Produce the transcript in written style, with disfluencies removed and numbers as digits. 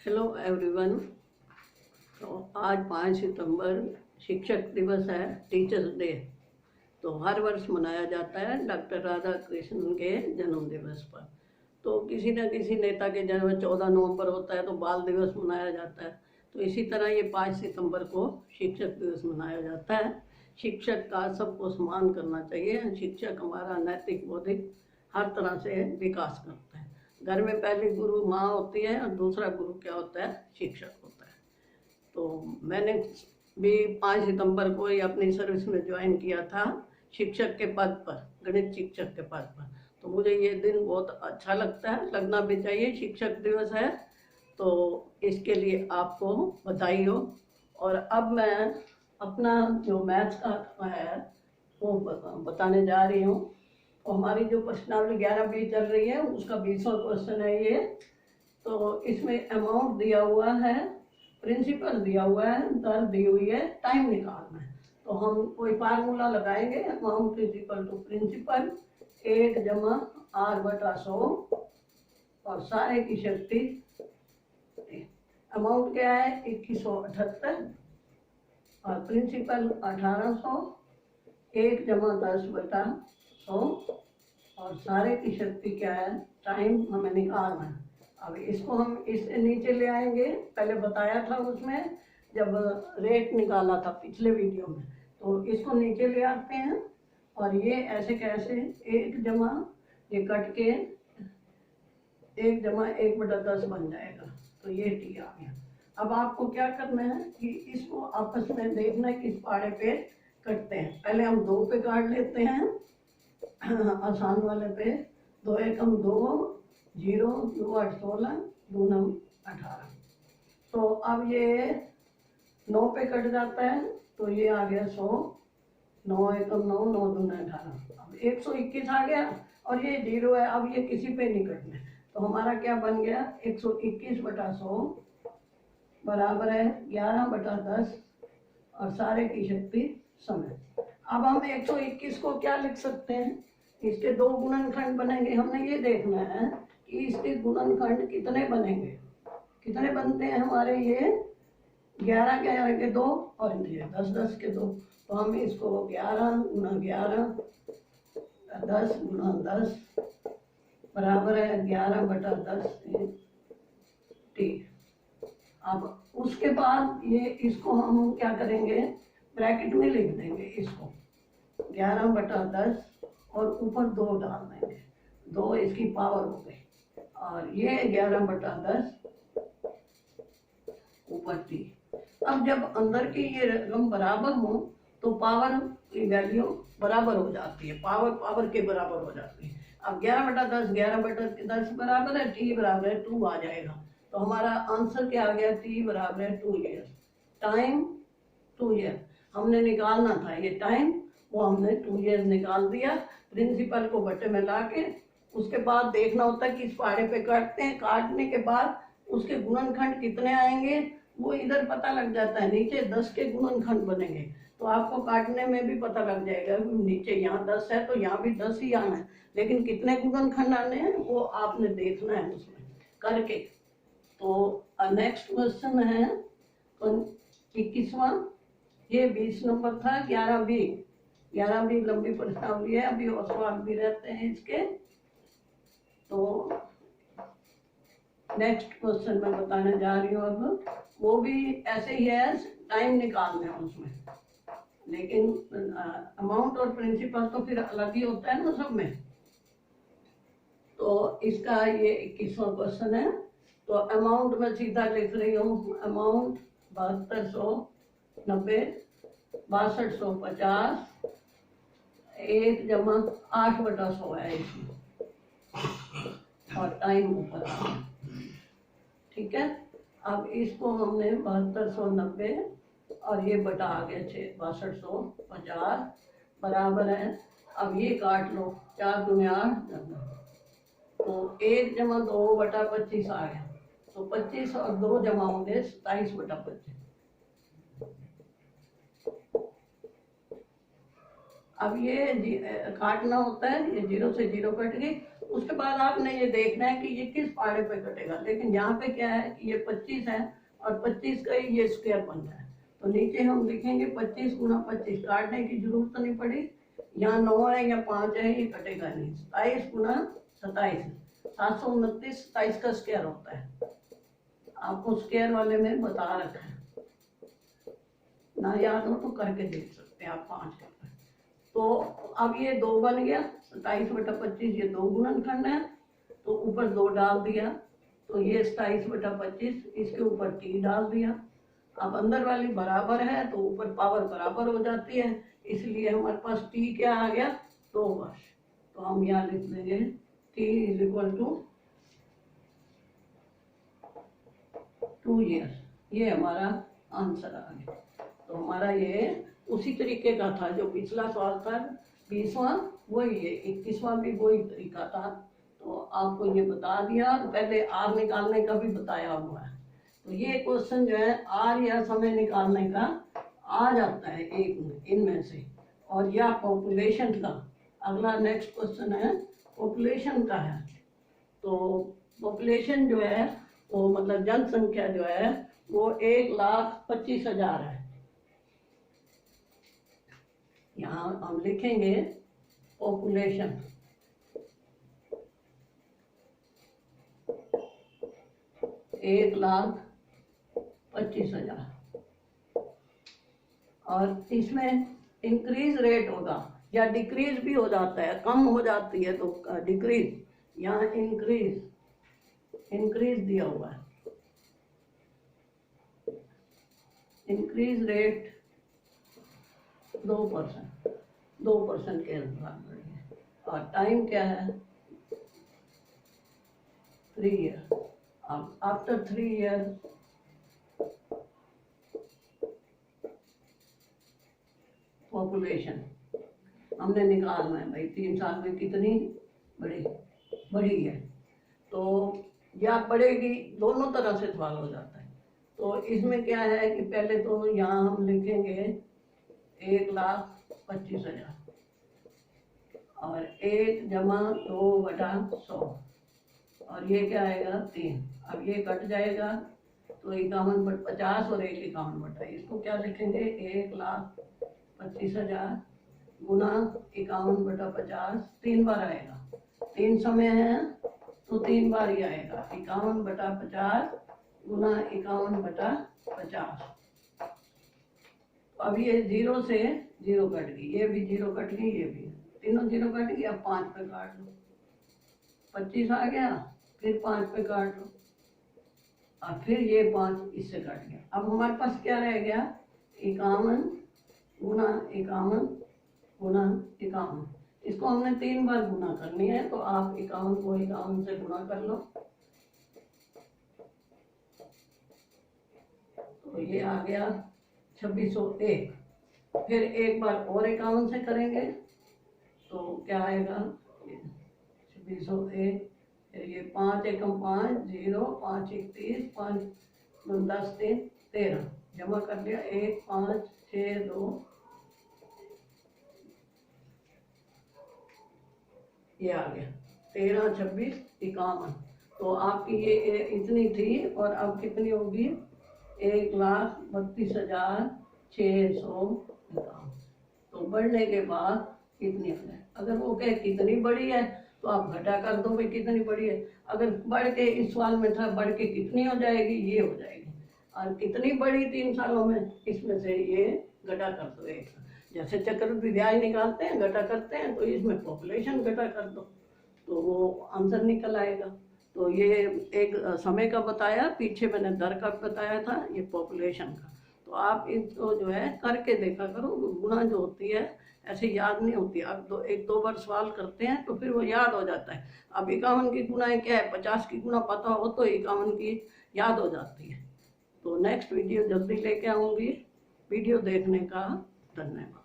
Hello everyone. तो आज 5 सितंबर शिक्षक दिवस है, टीचर्स डे। तो हर वर्ष मनाया जाता है डॉक्टर राधा कृष्णन के जन्म दिवस पर। तो किसी न किसी नेता के जन्म 14 नवंबर होता है तो बाल दिवस मनाया जाता है। तो इसी तरह ये 5 सितंबर को शिक्षक दिवस मनाया जाता है। शिक्षक का सबको सम्मान करना चाहिए। शिक्षक हमारा नैतिक बौद्धिक हर तरह से विकास करता है। घर में पहली गुरु माँ होती है और दूसरा गुरु क्या होता है? शिक्षक होता है। तो मैंने भी 5 सितंबर को ही अपनी सर्विस में ज्वाइन किया था, शिक्षक के पद पर, गणित शिक्षक के पद पर। तो मुझे ये दिन बहुत अच्छा लगता है, लगना भी चाहिए। शिक्षक दिवस है तो इसके लिए आपको बधाई हो। और अब मैं अपना जो मैथ्स का है वो बताने जा रही हूँ। तो हमारी जो प्रश्नावली 11B चल रही है उसका 20वां क्वेश्चन है ये। तो इसमें अमाउंट दिया हुआ है, प्रिंसिपल दिया हुआ है, दर दी हुई है, टाइम निकालना है। तो हम कोई फार्मूला लगाएंगे। Amount is equal to principal 8 जमा R/100 और सारे की शक्ति। अमाउंट क्या है? 2178 और प्रिंसिपल 1800, 1 जमा 10/100 और सारे की शक्ति क्या है? टाइम हमें निकालना है। अब इसको हम इससे नीचे ले आएंगे। पहले बताया था उसमें जब रेट निकाला था पिछले वीडियो में। तो इसको नीचे ले आते हैं और ये ऐसे कैसे 1 जमा ये कट के 1 जमा 1/10 बन जाएगा। तो ये टी आ गया। अब आपको क्या करना है कि इसको आपस में देखना है किस पाड़े पे कटते हैं। पहले हम 2 पे काट लेते हैं, आसान वाले पे। 2 एकम 2, 0, 2 8 16, 2 9 18। तो अब ये 9 पे कट जाता है तो ये आ गया 100, 9 एकम 9, 9 दूना 18। अब 121 आ गया और ये 0 है। अब ये किसी पे नहीं कटना है। तो हमारा क्या बन गया? 121/100 बराबर है 11/10 और सारे की शक्ति समय। अब हम 121 को क्या लिख सकते हैं? इसके 2 गुणनखंड बनेंगे। हमने ये देखना है कि इसके गुणनखंड कितने बनेंगे। कितने बनते हैं हमारे? ये 11 के 2 और ये 10 के 2। तो हम इसको 11 गुना 11, 10 गुना 10 बराबर है 11/10 टी। अब उसके बाद ये इसको हम क्या करेंगे? ब्रैकेट में लिख देंगे इसको 11/10 और ऊपर 2 डाल देंगे। 2 इसकी पावर हो गई और ये 11/10 ऊपर टी। अब जब अंदर की ये रकम बराबर हो तो पावर की वैल्यू बराबर हो जाती है, पावर के बराबर हो जाती है। अब 11/10 11/10 बराबर है, टी बराबर है 2 आ जाएगा। तो हमारा आंसर क्या आ गया? टी बराबर है 2 ईयर। टाइम 2 ईयर हमने निकालना था। ये टाइम वो हमने 2 ईयर निकाल दिया। प्रिंसिपल को बटे में ला के उसके बाद देखना होता है कि इस पहाड़े पे काटते हैं। काटने के बाद उसके गुणनखंड कितने आएंगे वो इधर पता लग जाता है। नीचे 10 के गुणनखंड बनेंगे तो आपको काटने में भी पता लग जाएगा। नीचे यहाँ 10 है तो यहाँ भी 10 ही आना है, लेकिन कितने गुणनखंड आने हैं वो आपने देखना है उसमें करके। तो नेक्स्ट क्वेश्चन है 21वां। ये 20 नंबर था। 11B लंबी प्रश्नावली है, अभी और सवाल भी रहते हैं इसके। तो नेक्स्ट क्वेश्चन मैं बताने जा रही हूँ। अब वो भी ऐसे ही है, टाइम निकालना है उसमें, लेकिन अमाउंट और प्रिंसिपल तो फिर अलग ही होता है ना सब में। तो इसका ये 21वां क्वेश्चन है। तो अमाउंट में सीधा लिख रही हूँ। अमाउंट 7290, 6250, 1 जमा 8/100 है इसमें और टाइम ऊपर। ठीक है। अब इसको हमने 7290 और ये बटा आ गया 6250 बराबर है। अब ये काट लो 4 दूनी 8, तो 1 जमा 2/25 आ गया। तो 25 और 2 जमा होंगे 27/25। अब ये काटना होता है, ये 0 से 0 कट गई। उसके बाद आपने ये देखना है कि ये किस पाड़े पे कटेगा। लेकिन यहाँ पे क्या है कि ये 25 है और 25 का ही ये स्क्वायर बन रहा है, तो नीचे हम लिखेंगे 25 गुना 25, काटने की जरूरत तो नहीं पड़ी। यहाँ 9 है या 5 है, ये कटेगा नहीं। 27 गुना 27, 729, 27 का स्क्वायर होता है। आपको स्क्वायर वाले में बता रखा है, ना याद हो तो करके देख सकते हैं आप 5 का। तो अब ये 2 बन गया, 27/25, ये 2 गुणनखंड है, तो ऊपर 2 डाल दिया, तो ये 27/25, इसके ऊपर t डाल दिया। अब अंदर वाली बराबर है तो ऊपर पावर बराबर हो जाती है, इसलिए हमारे पास t क्या आ गया, 2 वर्ष। तो हम यहाँ लिख देंगे t = 2 years। ये हमारा आंसर आ गया। तो हमारा ये उसी तरीके का था जो पिछला सवाल था, 20वां वही है, 21वां भी वही तरीका था। तो आपको ये बता दिया, पहले आर निकालने का भी बताया हुआ है। तो ये क्वेश्चन जो है आर या समय निकालने का आ जाता है एक इनमें से, और या पॉपुलेशन का। अगला नेक्स्ट क्वेश्चन है पॉपुलेशन का है। तो पॉपुलेशन जो है वो मतलब जनसंख्या जो है वो 1,25,000 है। यहाँ हम लिखेंगे पॉपुलेशन, एक 1,25,000, और इसमें इंक्रीज रेट होगा या डिक्रीज भी हो जाता है, कम हो जाती है तो डिक्रीज, यहाँ इंक्रीज दिया हुआ है, इंक्रीज रेट 2% के बराबर है। और टाइम क्या है, 3 ईयर। अब आफ्टर 3 ईयर पॉपुलेशन हमने निकालना है भाई, 3 साल में कितनी बड़ी है। तो या बढ़ेगी, दोनों तरह से सवाल हो जाता है। तो इसमें क्या है कि पहले तो यहाँ हम लिखेंगे 1,25,000 और 1 जमा 2/100, और ये क्या आएगा 3। अब ये कट जाएगा तो 51/50 और 1 51/, इसको क्या लिखेंगे 1,25,000 गुना 51/50, 3 बार आएगा, 3 समय है तो 3 बार ही आएगा, 51/50 गुना 51/50। अब ये 0 से 0 कट गई, ये भी 0 कट गई, ये भी, तीनों 0 कट गई। अब 5 पे काट लो, 25 आ गया, फिर 5 पे काट लो, और फिर ये 5 इससे कट गया। अब हमारे पास क्या रह गया, 51 गुना 51 गुना 51। इसको हमने 3 बार गुना करनी है, तो आप 51 को 51 से गुना कर लो, तो ये आ गया 2601। फिर एक बार और 51 से करेंगे तो क्या आएगा 2601। फिर ये 5 एकम 5 0, 5 1 30, 5 2 10 3 13, जमा कर लिया, 1 5 6 2, ये आ गया 13 26 51। तो आपकी ये इतनी थी, और अब कितनी होगी 1,32,651। तो बढ़ने के बाद कितनी हो जाए, अगर वो कहे कितनी बड़ी है तो आप घटा कर दो भाई कितनी बड़ी है। अगर बढ़ के, इस सवाल में था बढ़ के कितनी हो जाएगी, ये हो जाएगी, और कितनी बड़ी 3 सालों में, इसमें से ये घटा कर दो एक। जैसे चक्रवृद्धि ब्याज निकालते हैं, घटा करते हैं, तो इसमें पॉपुलेशन घटा कर दो तो वो आंसर निकल आएगा। तो ये एक समय का बताया, पीछे मैंने दर का बताया था, ये पॉपुलेशन का। तो आप इनको जो है करके देखा करो, गुणा जो होती है ऐसे याद नहीं होती। अब 1-2 बार सवाल करते हैं तो फिर वो याद हो जाता है। अब 51 की गुणा क्या है, 50 की गुणा पता हो तो 51 की याद हो जाती है। तो नेक्स्ट वीडियो जल्दी लेके आऊँगी। वीडियो देखने का धन्यवाद।